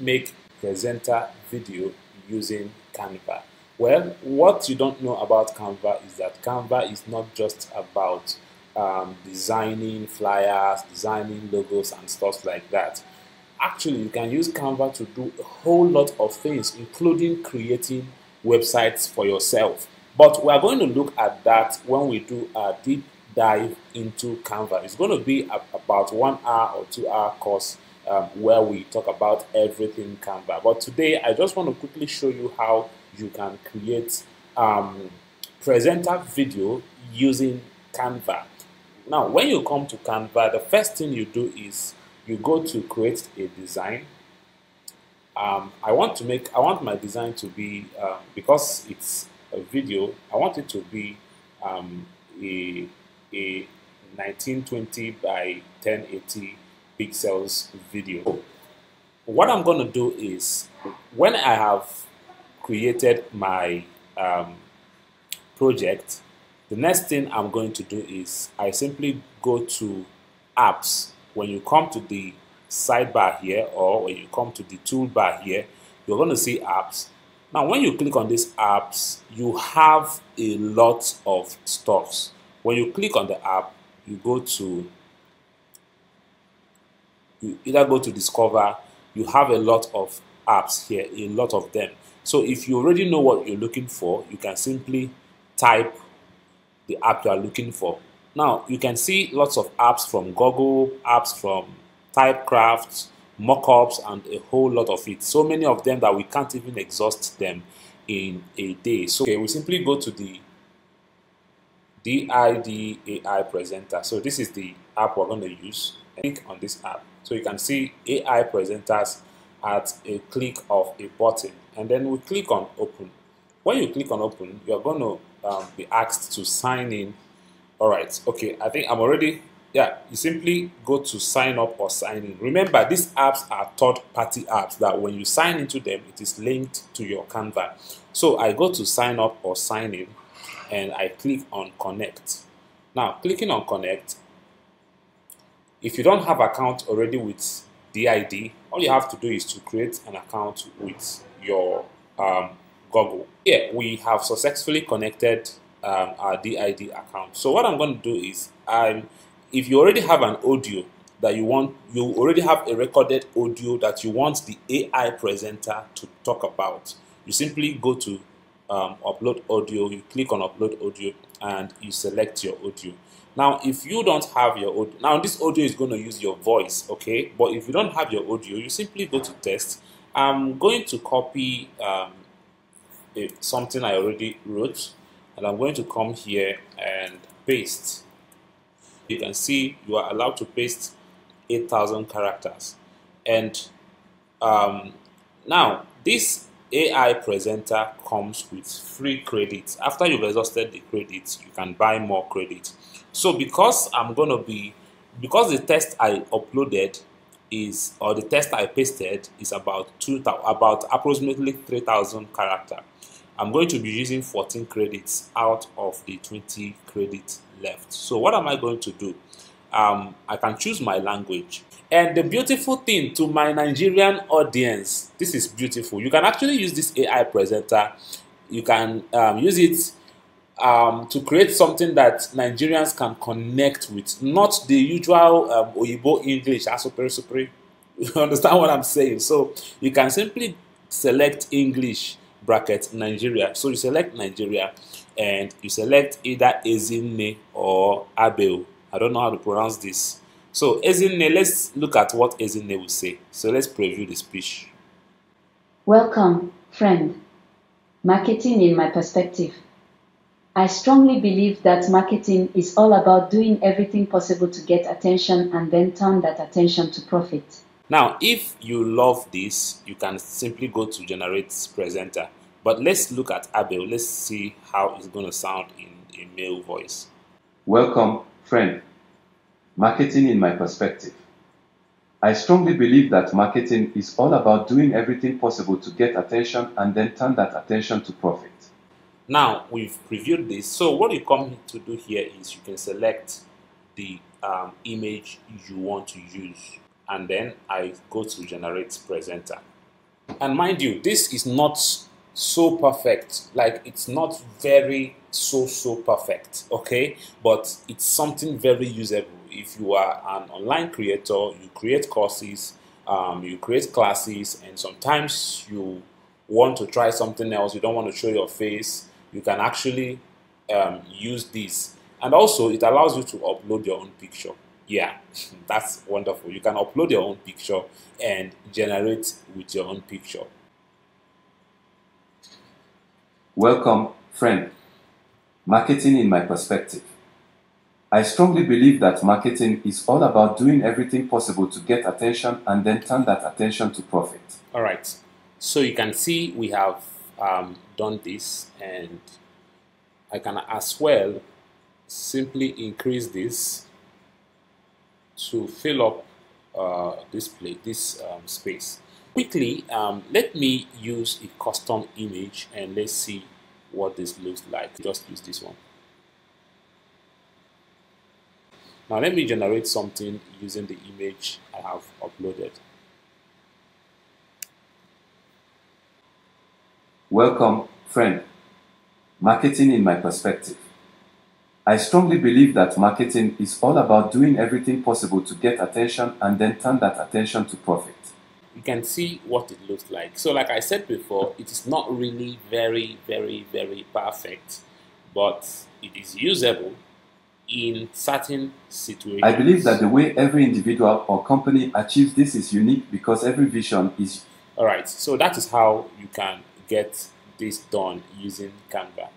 make presenter video using Canva? Well, what you don't know about Canva is that Canva is not just about designing flyers, designing logos and stuff like that. Actually, you can use Canva to do a whole lot of things, including creating websites for yourself. But we are going to look at that when we do a deep dive into Canva. It's going to be about 1 hour or 2 hour course where we talk about everything Canva. But today, I just want to quickly show you how you can create presenter video using Canva. Now, when you come to Canva, the first thing you do is you go to create a design. I want my design to be because it's a video. I want it to be a 1920 by 1080 pixels video. What I'm going to do is, when I have created my project, the next thing I'm going to do is I simply go to apps. When you come to the sidebar here, or when you come to the toolbar here, you're going to see apps. Now, when you click on these apps, you have a lot of stuffs. When you click on the app, you either go to discover. You have a lot of apps here, a lot of them. So if you already know what you're looking for, you can simply type the app you are looking for. Now, you can see lots of apps from Google, apps from Typecraft, mockups, and a whole lot of it. So many of them that we can't even exhaust them in a day. So we simply go to the DID AI Presenter. So this is the app we're going to use. Click on this app. So you can see AI Presenters at a click of a button. And then we click on Open. When you click on Open, you're going to be asked to sign in. All right, okay, I think I'm already, you simply go to sign up or sign in. Remember, these apps are third-party apps that when you sign into them, it is linked to your Canva. So I go to sign up or sign in, and I click on connect. Now, clicking on connect, if you don't have an account already with DID, all you have to do is to create an account with your Google. Here, we have successfully connected our DID account. So what I'm going to do is, if you already have an audio that you already have a recorded audio that you want the AI presenter to talk about, you simply go to upload audio, you click on upload audio, and you select your audio. Now, if you don't have your audio, now this audio is going to use your voice, okay? But if you don't have your audio, you simply go to test. I'm going to copy something I already wrote, and I'm going to come here and paste. You can see you are allowed to paste 8,000 characters. And now this AI presenter comes with free credits. After you've exhausted the credits, you can buy more credits. So because the test I uploaded is, or the test I pasted is about approximately 3,000 characters. I'm going to be using 14 credits out of the 20 credits left. So what am I going to do? I can choose my language. And the beautiful thing to my Nigerian audience, this is beautiful. You can actually use this AI presenter. You can use it to create something that Nigerians can connect with, not the usual Oyibo English, asopere. You understand what I'm saying? So you can simply select English bracket Nigeria. So you select Nigeria and you select either Ezinne or Abel. I don't know how to pronounce this. So Ezinne, let's look at what Ezinne will say. So let's preview the speech. Welcome, friend. Marketing in my perspective. I strongly believe that marketing is all about doing everything possible to get attention and then turn that attention to profit. Now, if you love this, you can simply go to generate presenter. But let's look at Abel. Let's see how it's going to sound in a male voice. Welcome, friend. Marketing in my perspective. I strongly believe that marketing is all about doing everything possible to get attention and then turn that attention to profit. Now, we've previewed this. So what you come to do here is you can select the image you want to use. And then I go to generate presenter. And mind you, this is not so perfect. Like, it's not very so perfect, okay? But it's something very usable. If you are an online creator, you create courses, you create classes, and sometimes you want to try something else, you don't want to show your face, you can actually use this. And also, it allows you to upload your own picture. Yeah, that's wonderful. You can upload your own picture and generate with your own picture. Welcome, friend. Marketing in my perspective. I strongly believe that marketing is all about doing everything possible to get attention and then turn that attention to profit. All right. So you can see we have done this, and I can as well simply increase this to fill up this space. Quickly, let me use a custom image and let's see what this looks like. Just use this one. Now let me generate something using the image I have uploaded. Welcome, friend. Marketing in my perspective. I strongly believe that marketing is all about doing everything possible to get attention and then turn that attention to profit. You can see what it looks like. So like I said before, it is not really very perfect, but it is usable in certain situations. I believe that the way every individual or company achieves this is unique because every vision is... All right, so that is how you can get this done using Canva.